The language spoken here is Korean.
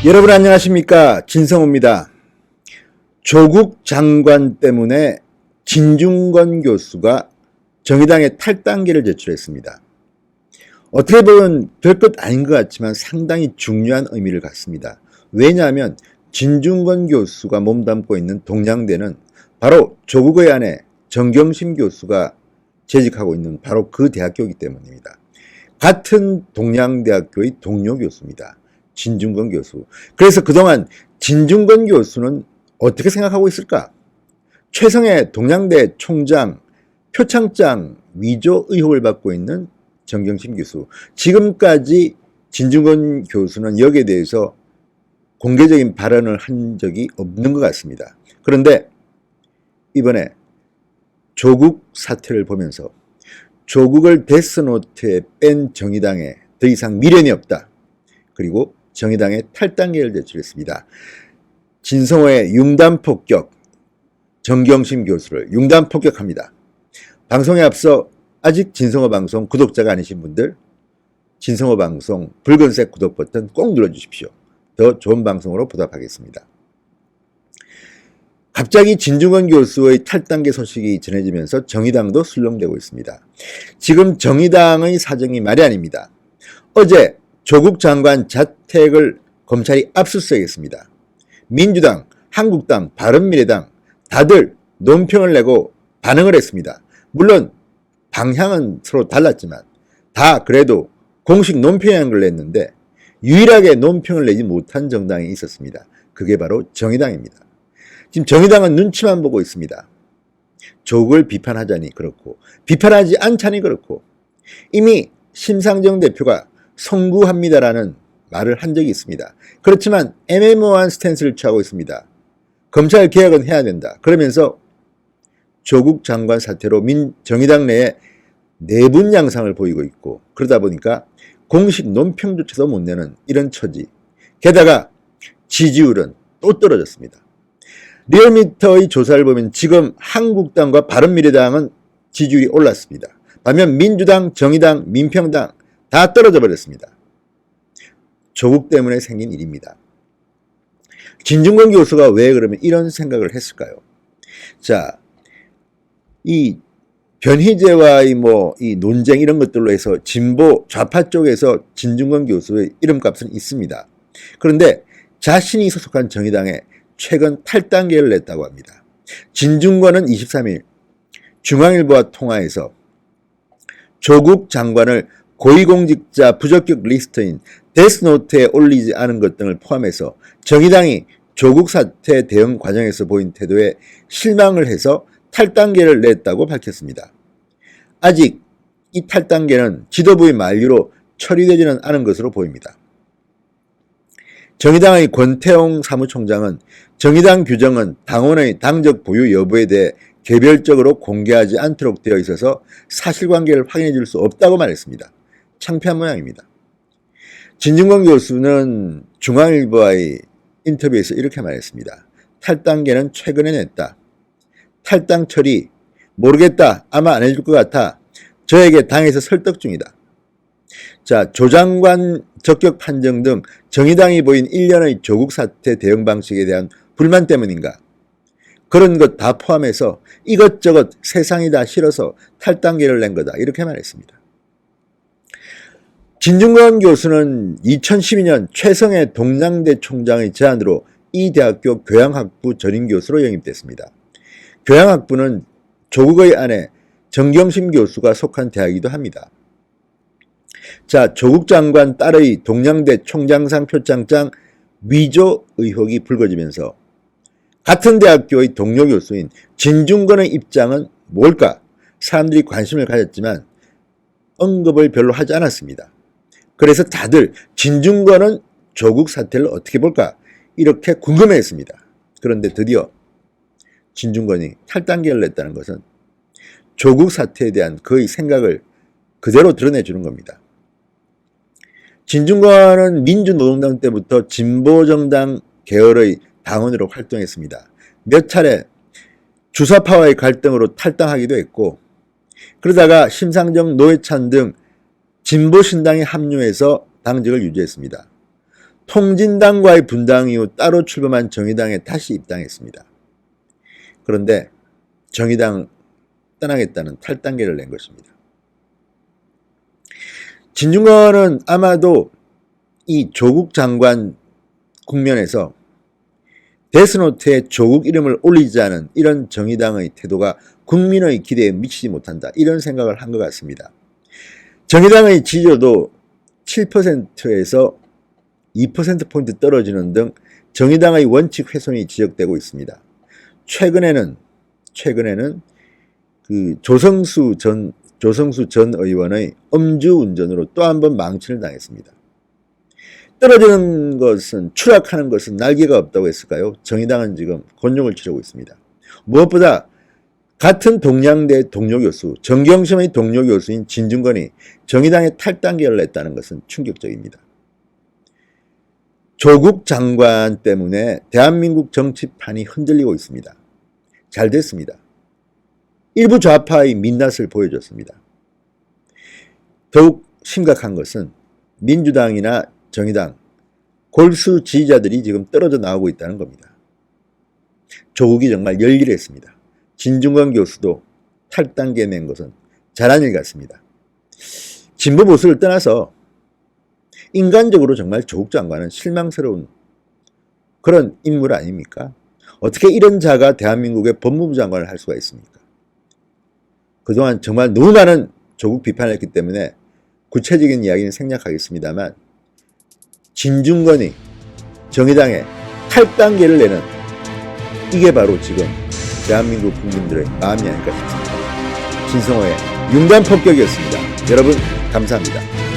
여러분 안녕하십니까, 진성호입니다. 조국 장관 때문에 진중권 교수가 정의당에 탈당계를 제출했습니다. 어떻게 보면 별것 아닌 것 같지만 상당히 중요한 의미를 갖습니다. 왜냐하면 진중권 교수가 몸담고 있는 동양대는 바로 조국의 아내 정경심 교수가 재직하고 있는 바로 그 대학교이기 때문입니다. 같은 동양대학교의 동료 교수입니다. 진중권 교수. 그래서 그동안 진중권 교수는 어떻게 생각하고 있을까? 최성해 동양대 총장 표창장 위조 의혹을 받고 있는 정경심 교수. 지금까지 진중권 교수는 여기에 대해서 공개적인 발언을 한 적이 없는 것 같습니다. 그런데 이번에 조국 사태를 보면서 조국을 데스노트에 뺀 정의당에 더 이상 미련이 없다. 그리고 정의당에 탈당계를 제출했습니다. 진성호의 융단폭격, 정경심 교수를 융단폭격합니다. 방송에 앞서 아직 진성호 방송 구독자가 아니신 분들 진성호 방송 붉은색 구독 버튼 꼭 눌러주십시오. 더 좋은 방송으로 보답하겠습니다. 갑자기 진중권 교수의 탈당계 소식이 전해지면서 정의당도 술렁대고 있습니다. 지금 정의당의 사정이 말이 아닙니다. 어제 조국 장관 자택을 검찰이 압수수색했습니다. 민주당, 한국당, 바른미래당 다들 논평을 내고 반응을 했습니다. 물론 방향은 서로 달랐지만 다 그래도 공식 논평이라는 걸 냈는데 유일하게 논평을 내지 못한 정당이 있었습니다. 그게 바로 정의당입니다. 지금 정의당은 눈치만 보고 있습니다. 조국을 비판하자니 그렇고 비판하지 않자니 그렇고 이미 심상정 대표가 송구합니다라는 말을 한 적이 있습니다. 그렇지만 애매모호한 스탠스를 취하고 있습니다. 검찰 개혁은 해야 된다. 그러면서 조국 장관 사태로 정의당 내에 내분 양상을 보이고 있고 그러다 보니까 공식 논평조차도 못 내는 이런 처지. 게다가 지지율은 또 떨어졌습니다. 리얼미터의 조사를 보면 지금 한국당과 바른미래당은 지지율이 올랐습니다. 반면 민주당, 정의당, 민평당 다 떨어져 버렸습니다. 조국 때문에 생긴 일입니다. 진중권 교수가 왜 그러면 이런 생각을 했을까요? 자, 이 변희재와의 이 논쟁 이런 것들로 해서 진보 좌파 쪽에서 진중권 교수의 이름값은 있습니다. 그런데 자신이 소속한 정의당에 최근 탈당계를 냈다고 합니다. 진중권은 23일 중앙일보와 통화에서 조국 장관을 고위공직자 부적격 리스트인 데스노트에 올리지 않은 것 등을 포함해서 정의당이 조국 사태 대응 과정에서 보인 태도에 실망을 해서 탈당계를 냈다고 밝혔습니다. 아직 이 탈당계는 지도부의 만류로 처리되지는 않은 것으로 보입니다. 정의당의 권태홍 사무총장은 정의당 규정은 당원의 당적 보유 여부에 대해 개별적으로 공개하지 않도록 되어 있어서 사실관계를 확인해 줄 수 없다고 말했습니다. 창피한 모양입니다. 진중권 교수는 중앙일보와의 인터뷰에서 이렇게 말했습니다. 탈당계는 최근에 냈다. 탈당 처리 모르겠다. 아마 안 해줄 것 같아. 저에게 당에서 설득 중이다. 자, 조 장관 적격 판정 등 정의당이 보인 1년의 조국 사태 대응 방식에 대한 불만 때문인가? 그런 것 다 포함해서 이것저것 세상이 다 싫어서 탈당계를 낸 거다. 이렇게 말했습니다. 진중권 교수는 2012년 최성해 동양대 총장의 제안으로 이 대학교 교양학부 전임교수로 영입됐습니다. 교양학부는 조국의 아내 정경심 교수가 속한 대학이기도 합니다. 자, 조국 장관 딸의 동양대 총장상 표창장 위조 의혹이 불거지면서 같은 대학교의 동료 교수인 진중권의 입장은 뭘까? 사람들이 관심을 가졌지만 언급을 별로 하지 않았습니다. 그래서 다들 진중권은 조국 사태를 어떻게 볼까? 이렇게 궁금해했습니다. 그런데 드디어 진중권이 탈당계를 냈다는 것은 조국 사태에 대한 그의 생각을 그대로 드러내주는 겁니다. 진중권은 민주노동당 때부터 진보정당 계열의 당원으로 활동했습니다. 몇 차례 주사파와의 갈등으로 탈당하기도 했고 그러다가 심상정, 노회찬 등 진보신당에 합류해서 당직을 유지했습니다. 통진당과의 분당 이후 따로 출범한 정의당에 다시 입당했습니다. 그런데 정의당 떠나겠다는 탈당계를 낸 것입니다. 진중권은 아마도 이 조국 장관 국면에서 데스노트에 조국 이름을 올리지 않은 이런 정의당의 태도가 국민의 기대에 미치지 못한다, 이런 생각을 한 것 같습니다. 정의당의 지지도도 7%에서 2%포인트 떨어지는 등 정의당의 원칙 훼손이 지적되고 있습니다. 최근에는 그 조성수 전 의원의 음주운전으로 또 한 번 망신을 당했습니다. 떨어지는 것은, 추락하는 것은 날개가 없다고 했을까요? 정의당은 지금 곤욕을 치르고 있습니다. 무엇보다 같은 동양대 동료 교수, 정경심의 동료 교수인 진중권이 정의당에 탈당계를 냈다는 것은 충격적입니다. 조국 장관 때문에 대한민국 정치판이 흔들리고 있습니다. 잘 됐습니다. 일부 좌파의 민낯을 보여줬습니다. 더욱 심각한 것은 민주당이나 정의당, 골수 지지자들이 지금 떨어져 나오고 있다는 겁니다. 조국이 정말 열일했습니다. 진중권 교수도 탈당계 낸 것은 잘한 일 같습니다. 진보 보수를 떠나서 인간적으로 정말 조국 장관은 실망스러운 그런 인물 아닙니까? 어떻게 이런 자가 대한민국의 법무부 장관을 할 수가 있습니까? 그동안 정말 너무 많은 조국 비판을 했기 때문에 구체적인 이야기는 생략하겠습니다만, 진중권이 정의당에 탈당계를 내는, 이게 바로 지금 대한민국 국민들의 마음이 아닐까 싶습니다. 진성호의 융단 폭격이었습니다. 여러분 감사합니다.